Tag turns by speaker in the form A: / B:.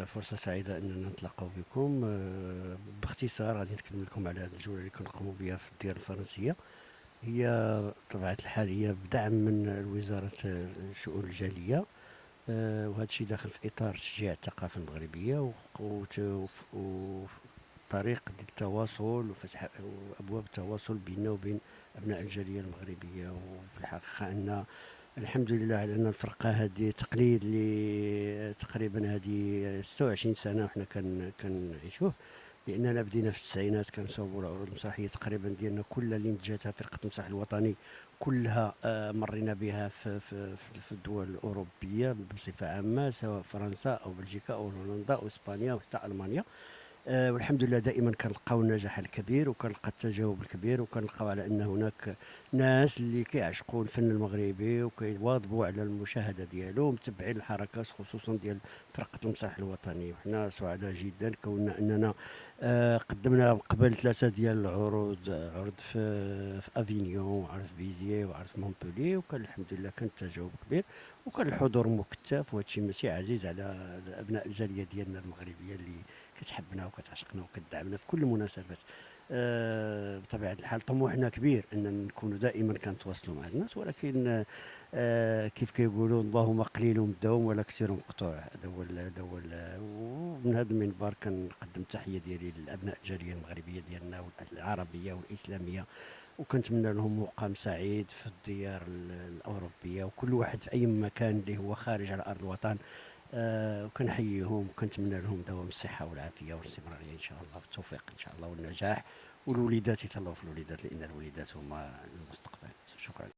A: فرصة سعيدة أننا نتلاقاو بكم. باختصار غادي نتكلم لكم على هذه الجولة اللي كنقوموا بها في الديار الفرنسية. هي بطبيعة الحال هي بدعم من وزارة الشؤون الجالية. وهذا الشيء داخل في إطار تشجيع الثقافة المغربية وطريق ديال التواصل وفتح أبواب التواصل بيننا وبين أبناء الجالية المغربية. وفي الحقيقة أن الحمد لله على أن الفرقة هذه تقليد اللي تقريبا هذه 26 سنة وحنا كنعيشوه. لأننا بدينا في التسعينات كنصاوبوا العروض المسرحية تقريبا ديالنا كلها اللي نتجاتها فرقة المسرح الوطني كلها. مرينا بها في الدول الأوروبية بصفة عامة، سواء فرنسا أو بلجيكا أو هولندا أو إسبانيا وحتى ألمانيا. والحمد لله دائما كنلقاو النجاح الكبير وكنلقى التجاوب الكبير وكنلقاو على ان هناك ناس اللي كيعشقوا الفن المغربي وكيواظبوا على المشاهده ديالو ومتبعين الحركات خصوصا ديال فرقه المسرح الوطني. وحنا سعداء جدا كوننا اننا قدمنا قبل ثلاثه ديال عرض في افينيون وعرض في بيزيي وعرض في مونبولي، وكان الحمد لله كان التجاوب كبير وكان الحضور مكثف. وهذا الشيء ماشي عزيز على ابناء الجاليه ديالنا المغربيه اللي كتحبنا وكتعشقنا وكتدعمنا في كل المناسبات. بطبيعة الحال طموحنا كبير أن نكونوا دائما كنتواصلوا مع الناس، ولكن كيف كيقولوا اللهم قليل مداوم ولا كثير مقطوع. ومن هذا المنبر كنقدم التحية ديالي لأبناء الجالية المغربية ديالنا والعربية والإسلامية، وكنتمنى لهم مقام سعيد في الديار الأوروبية وكل واحد في أي مكان اللي هو خارج على أرض الوطن. وكنحييهم وكنتمنى لهم دوام الصحة والعافية والاستمرارية إن شاء الله والتوفيق إن شاء الله والنجاح. والوليدات يتهلاو في الوليدات لأن الوليدات هما المستقبل. شكرا.